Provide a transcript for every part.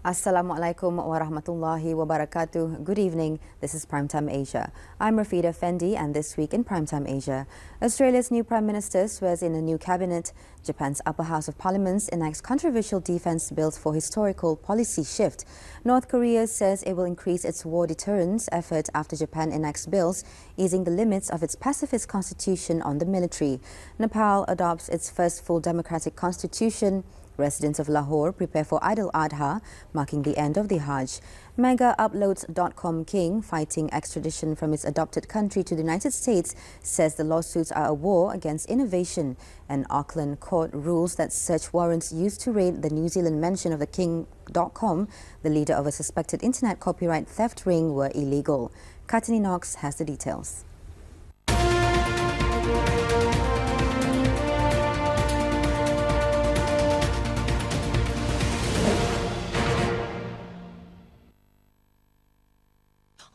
Assalamualaikum warahmatullahi wabarakatuh. Good evening. This is Primetime Asia. I'm Rafida Fendi, and this week in Primetime Asia, Australia's new Prime Minister swears in a new cabinet. Japan's upper house of parliament enacts controversial defense bills for historical policy shift. North Korea says it will increase its war deterrence effort after Japan enacts bills easing the limits of its pacifist constitution on the military. Nepal adopts its first full democratic constitution. Residents of Lahore prepare for Eid al-Adha, marking the end of the Hajj. MegaUploads.com king, fighting extradition from its adopted country to the United States, says the lawsuits are a war against innovation. An Auckland court rules that search warrants used to raid the New Zealand mansion of the king.com, the leader of a suspected internet copyright theft ring, were illegal. Katini Knox has the details.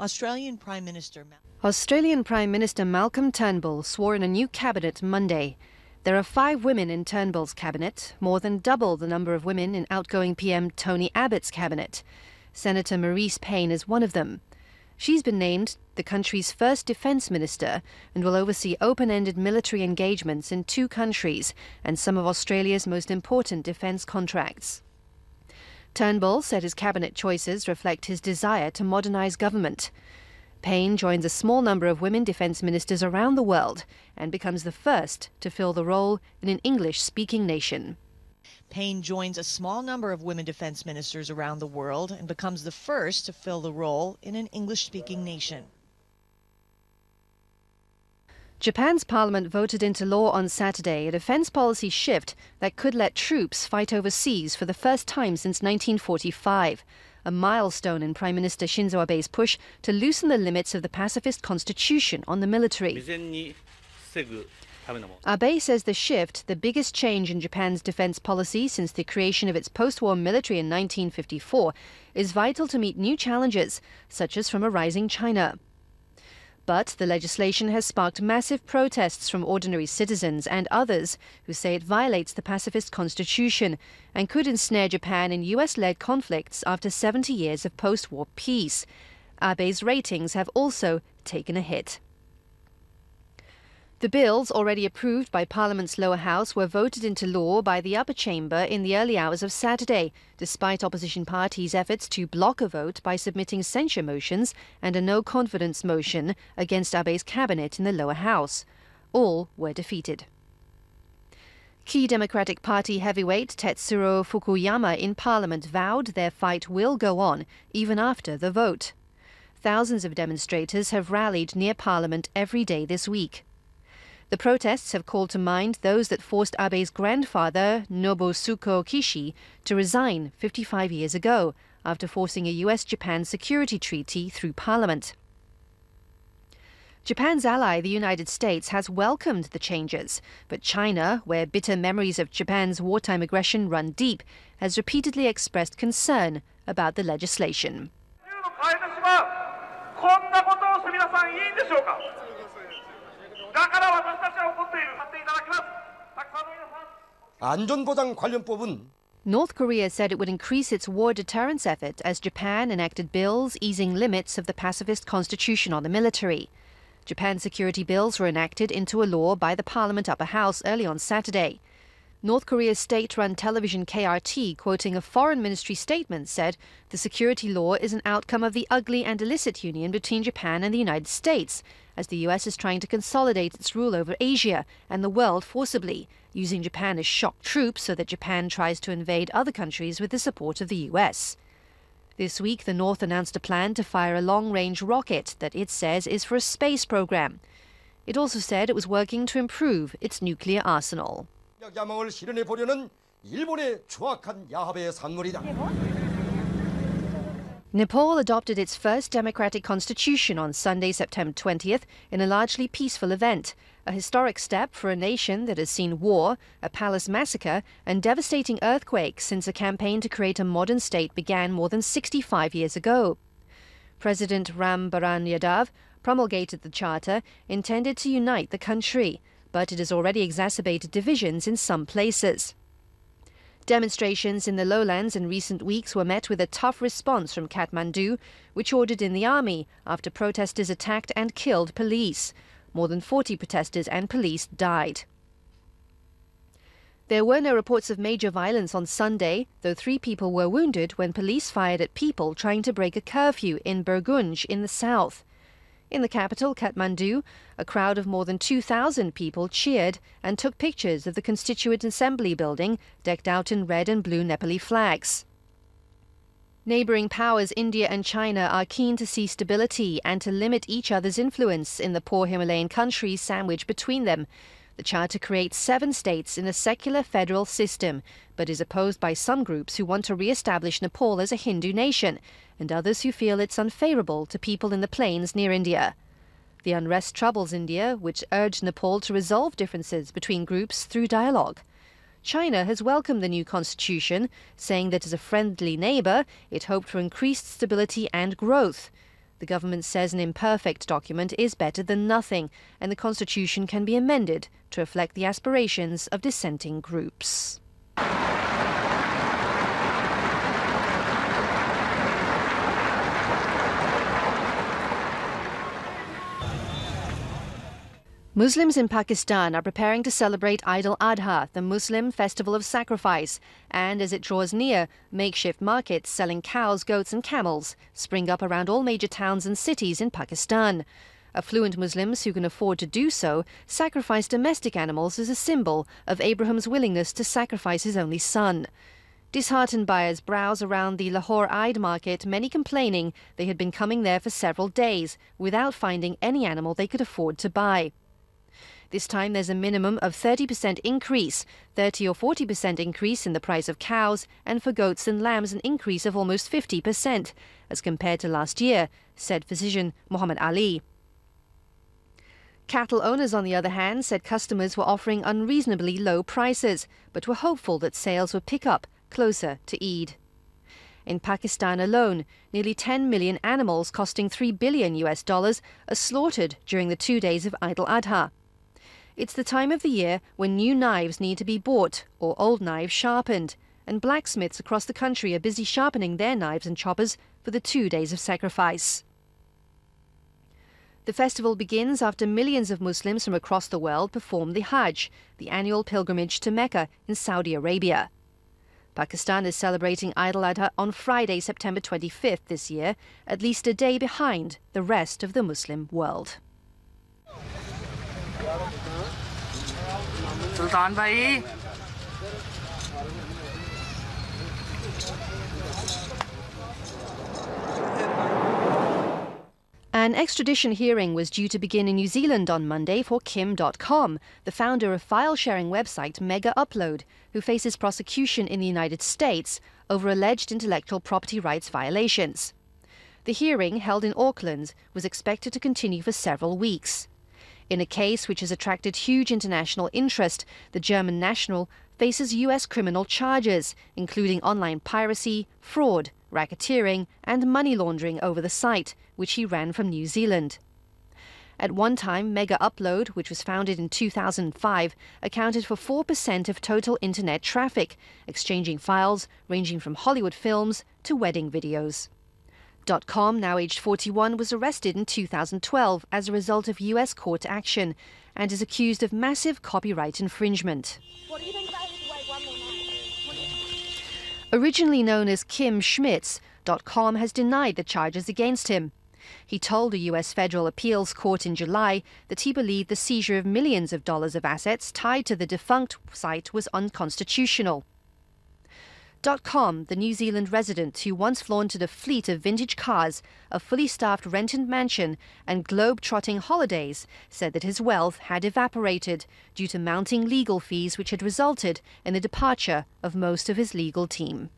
Australian Prime Minister Malcolm Turnbull swore in a new cabinet Monday. There are 5 women in Turnbull's cabinet, more than double the number of women in outgoing PM Tony Abbott's cabinet. Senator Marise Payne is one of them. She's been named the country's first defence minister and will oversee open-ended military engagements in 2 countries and some of Australia's most important defence contracts. Turnbull said his cabinet choices reflect his desire to modernise government. Payne joins a small number of women defence ministers around the world and becomes the first to fill the role in an English-speaking nation. Payne joins a small number of women defence ministers around the world and becomes the first to fill the role in an English-speaking nation. Japan's parliament voted into law on Saturday a defence policy shift that could let troops fight overseas for the first time since 1945, a milestone in Prime Minister Shinzo Abe's push to loosen the limits of the pacifist constitution on the military. Abe says the shift, the biggest change in Japan's defence policy since the creation of its post-war military in 1954, is vital to meet new challenges, such as from a rising China. But the legislation has sparked massive protests from ordinary citizens and others who say it violates the pacifist constitution and could ensnare Japan in US-led conflicts after 70 years of post-war peace. Abe's ratings have also taken a hit. The bills, already approved by Parliament's lower house, were voted into law by the upper chamber in the early hours of Saturday, despite opposition parties' efforts to block a vote by submitting censure motions and a no-confidence motion against Abe's cabinet in the lower house. All were defeated. Key Democratic Party heavyweight Tetsuro Fukuyama in Parliament vowed their fight will go on even after the vote. Thousands of demonstrators have rallied near Parliament every day this week. The protests have called to mind those that forced Abe's grandfather, Nobusuke Kishi, to resign 55 years ago after forcing a US-Japan security treaty through Parliament. Japan's ally, the United States, has welcomed the changes, but China, where bitter memories of Japan's wartime aggression run deep, has repeatedly expressed concern about the legislation. North Korea said it would increase its war deterrence effort as Japan enacted bills easing limits of the pacifist constitution on the military. Japan's security bills were enacted into a law by the Parliament upper house early on Saturday. North Korea's state-run television KRT, quoting a foreign ministry statement, said the security law is an outcome of the ugly and illicit union between Japan and the United States, as the US is trying to consolidate its rule over Asia and the world forcibly, using Japan as shock troops so that Japan tries to invade other countries with the support of the US. This week, the North announced a plan to fire a long-range rocket that it says is for a space program. It also said it was working to improve its nuclear arsenal. Nepal adopted its first democratic constitution on Sunday, September 20th, in a largely peaceful event, a historic step for a nation that has seen war, a palace massacre, and devastating earthquakes since a campaign to create a modern state began more than 65 years ago. President Ram Baran Yadav promulgated the charter intended to unite the country, but it has already exacerbated divisions in some places. Demonstrations in the lowlands in recent weeks were met with a tough response from Kathmandu, which ordered in the army after protesters attacked and killed police. More than 40 protesters and police died. There were no reports of major violence on Sunday, though 3 people were wounded when police fired at people trying to break a curfew in Burgunj in the south. In the capital, Kathmandu, a crowd of more than 2,000 people cheered and took pictures of the Constituent Assembly building decked out in red and blue Nepali flags. Neighbouring powers India and China are keen to see stability and to limit each other's influence in the poor Himalayan countries sandwiched between them. The charter creates 7 states in a secular federal system, but is opposed by some groups who want to re-establish Nepal as a Hindu nation, and others who feel it's unfavourable to people in the plains near India. The unrest troubles India, which urged Nepal to resolve differences between groups through dialogue. China has welcomed the new constitution, saying that as a friendly neighbour, it hoped for increased stability and growth. The government says an imperfect document is better than nothing, and the constitution can be amended to reflect the aspirations of dissenting groups. Muslims in Pakistan are preparing to celebrate Eid al-Adha, the Muslim festival of sacrifice, and as it draws near, makeshift markets selling cows, goats and camels spring up around all major towns and cities in Pakistan. Affluent Muslims who can afford to do so sacrifice domestic animals as a symbol of Abraham's willingness to sacrifice his only son. Disheartened buyers browse around the Lahore Eid market, many complaining they had been coming there for several days without finding any animal they could afford to buy. This time there's a minimum of 30% increase, 30 or 40% increase in the price of cows, and for goats and lambs an increase of almost 50% as compared to last year, said physician Muhammad Ali. Cattle owners, on the other hand, said customers were offering unreasonably low prices, but were hopeful that sales would pick up closer to Eid. In Pakistan alone, nearly 10 million animals costing $3 billion are slaughtered during the 2 days of Eid al-Adha. It's the time of the year when new knives need to be bought or old knives sharpened, and blacksmiths across the country are busy sharpening their knives and choppers for the 2 days of sacrifice. The festival begins after millions of Muslims from across the world perform the Hajj, the annual pilgrimage to Mecca in Saudi Arabia. Pakistan is celebrating Eid al-Adha on Friday, September 25th this year, at least a day behind the rest of the Muslim world. Sultan bhai. An extradition hearing was due to begin in New Zealand on Monday for Kim.com, the founder of file-sharing website Mega Upload, who faces prosecution in the United States over alleged intellectual property rights violations. The hearing, held in Auckland, was expected to continue for several weeks. In a case which has attracted huge international interest, the German national faces U.S. criminal charges, including online piracy, fraud, racketeering and money laundering over the site, which he ran from New Zealand. At one time, Mega Upload, which was founded in 2005, accounted for 4% of total internet traffic, exchanging files ranging from Hollywood films to wedding videos. .com, now aged 41, was arrested in 2012 as a result of U.S. court action and is accused of massive copyright infringement. What do you think about his way one more night? Originally known as Kim Schmitz, .com has denied the charges against him. He told a U.S. federal appeals court in July that he believed the seizure of millions of dollars of assets tied to the defunct site was unconstitutional. .com, the New Zealand resident who once flaunted a fleet of vintage cars, a fully staffed rented mansion and globe-trotting holidays, said that his wealth had evaporated due to mounting legal fees which had resulted in the departure of most of his legal team.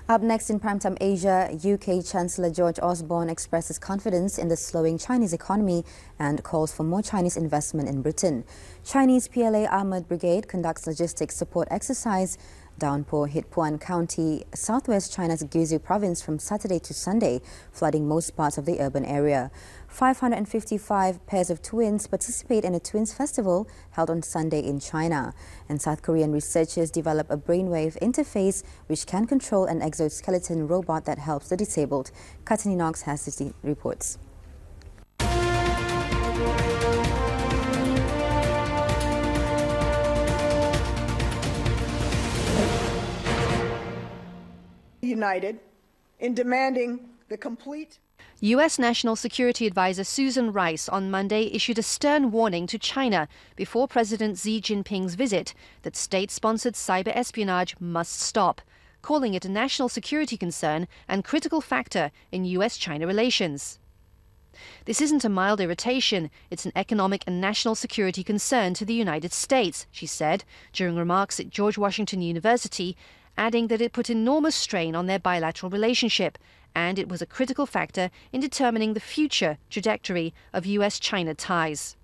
Up next in Primetime Asia, UK Chancellor George Osborne expresses confidence in the slowing Chinese economy and calls for more Chinese investment in Britain. Chinese PLA Armoured Brigade conducts logistics support exercise. Downpour hit Pu'an County, southwest China's Guizhou province from Saturday to Sunday, flooding most parts of the urban area. 555 pairs of twins participate in a twins festival held on Sunday in China. And South Korean researchers develop a brainwave interface which can control an exoskeleton robot that helps the disabled. Katani Knox has the reports. United in demanding the complete. U.S. National Security Advisor Susan Rice on Monday issued a stern warning to China before President Xi Jinping's visit that state-sponsored cyber espionage must stop, calling it a national security concern and critical factor in U.S.-China relations. This isn't a mild irritation, it's an economic and national security concern to the United States, she said during remarks at George Washington University, adding that it put enormous strain on their bilateral relationship and it was a critical factor in determining the future trajectory of U.S.-China ties.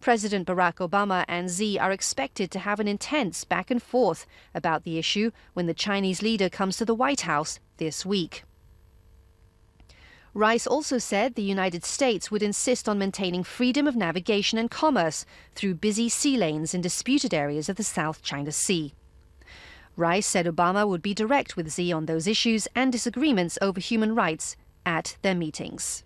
President Barack Obama and Xi are expected to have an intense back and forth about the issue when the Chinese leader comes to the White House this week. Rice also said the United States would insist on maintaining freedom of navigation and commerce through busy sea lanes in disputed areas of the South China Sea. Rice said Obama would be direct with Xi on those issues and disagreements over human rights at their meetings.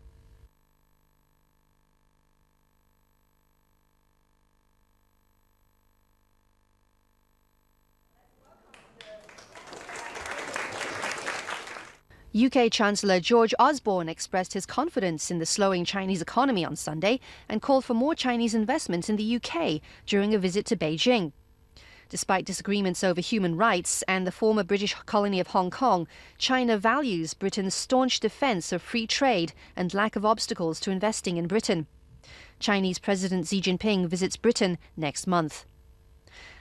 UK Chancellor George Osborne expressed his confidence in the slowing Chinese economy on Sunday and called for more Chinese investment in the UK during a visit to Beijing. Despite disagreements over human rights and the former British colony of Hong Kong, China values Britain's staunch defence of free trade and lack of obstacles to investing in Britain. Chinese President Xi Jinping visits Britain next month.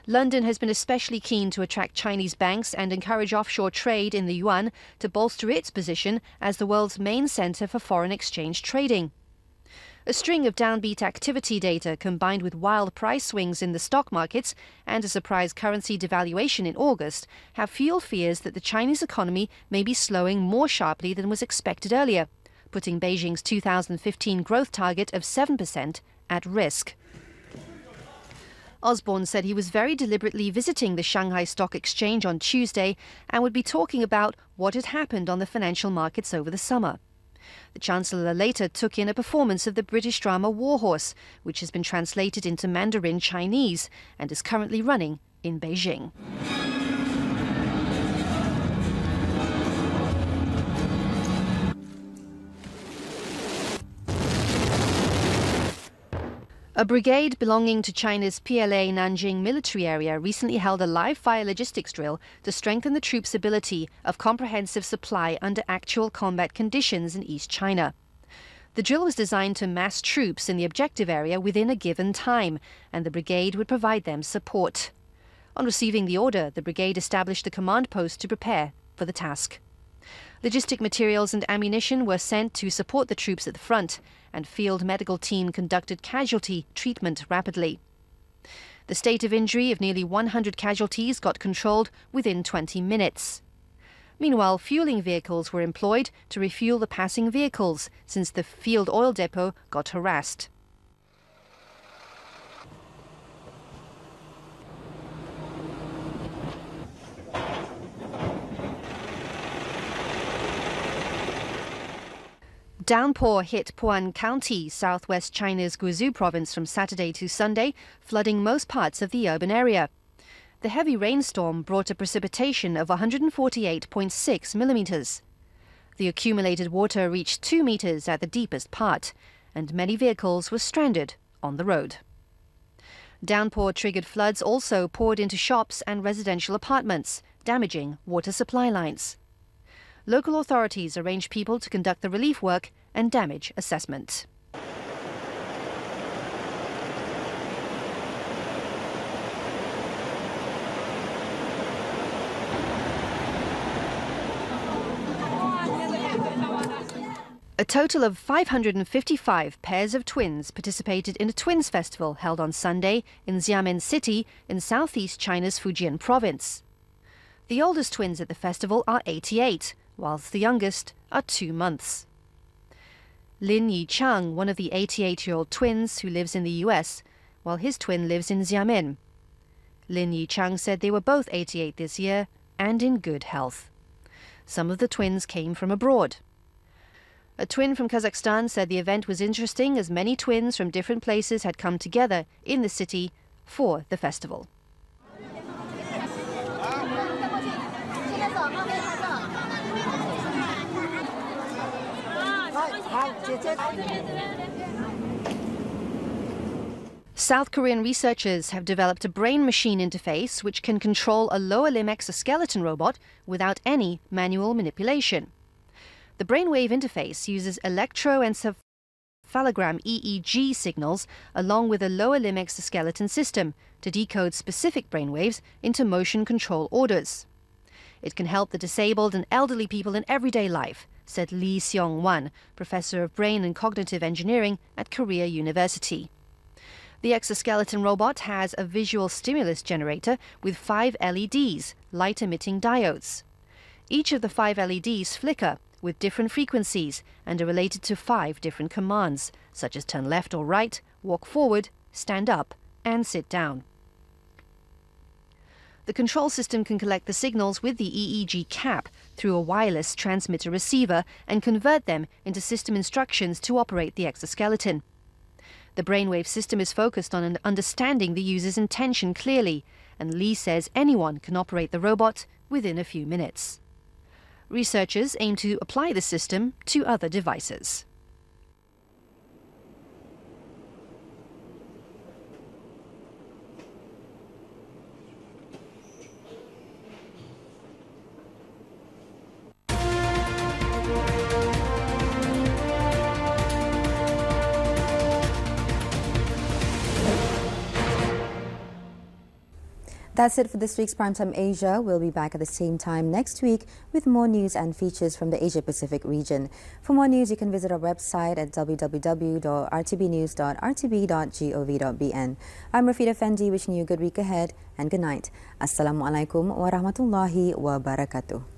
London has been especially keen to attract Chinese banks and encourage offshore trade in the yuan to bolster its position as the world's main centre for foreign exchange trading. A string of downbeat activity data combined with wild price swings in the stock markets and a surprise currency devaluation in August have fueled fears that the Chinese economy may be slowing more sharply than was expected earlier, putting Beijing's 2015 growth target of 7% at risk. Osborne said he was very deliberately visiting the Shanghai Stock Exchange on Tuesday and would be talking about what had happened on the financial markets over the summer. The Chancellor later took in a performance of the British drama War Horse, which has been translated into Mandarin Chinese and is currently running in Beijing. A brigade belonging to China's PLA Nanjing military area recently held a live-fire logistics drill to strengthen the troops' ability of comprehensive supply under actual combat conditions in East China. The drill was designed to mass troops in the objective area within a given time, and the brigade would provide them support. On receiving the order, the brigade established a command post to prepare for the task. Logistic materials and ammunition were sent to support the troops at the front, and field medical team conducted casualty treatment rapidly. The state of injury of nearly 100 casualties got controlled within 20 minutes. Meanwhile, fueling vehicles were employed to refuel the passing vehicles since the field oil depot got harassed. Downpour hit Pu'an County, southwest China's Guizhou province from Saturday to Sunday, flooding most parts of the urban area. The heavy rainstorm brought a precipitation of 148.6 millimeters. The accumulated water reached 2 meters at the deepest part, and many vehicles were stranded on the road. Downpour-triggered floods also poured into shops and residential apartments, damaging water supply lines. Local authorities arranged people to conduct the relief work and damage assessment. A total of 555 pairs of twins participated in a twins festival held on Sunday in Xiamen City in southeast China's Fujian province. The oldest twins at the festival are 88, whilst the youngest are 2 months. Lin Yichang, one of the 88-year-old twins who lives in the US, while his twin lives in Xiamen. Lin Yichang said they were both 88 this year and in good health. Some of the twins came from abroad. A twin from Kazakhstan said the event was interesting as many twins from different places had come together in the city for the festival. South Korean researchers have developed a brain-machine interface which can control a lower limb exoskeleton robot without any manual manipulation. The brainwave interface uses electroencephalogram EEG signals along with a lower limb exoskeleton system to decode specific brainwaves into motion control orders. It can help the disabled and elderly people in everyday life, said Lee Seong-wan, professor of brain and cognitive engineering at Korea University. The exoskeleton robot has a visual stimulus generator with 5 LEDs, light-emitting diodes. Each of the 5 LEDs flicker with different frequencies and are related to 5 different commands, such as turn left or right, walk forward, stand up, and sit down. The control system can collect the signals with the EEG cap through a wireless transmitter-receiver and convert them into system instructions to operate the exoskeleton. The brainwave system is focused on understanding the user's intention clearly, and Lee says anyone can operate the robot within a few minutes. Researchers aim to apply the system to other devices. That's it for this week's Primetime Asia. We'll be back at the same time next week with more news and features from the Asia-Pacific region. For more news, you can visit our website at www.rtbnews.rtb.gov.bn. I'm Rafida Fendi, wishing you a good week ahead and good night. Assalamualaikum warahmatullahi wabarakatuh.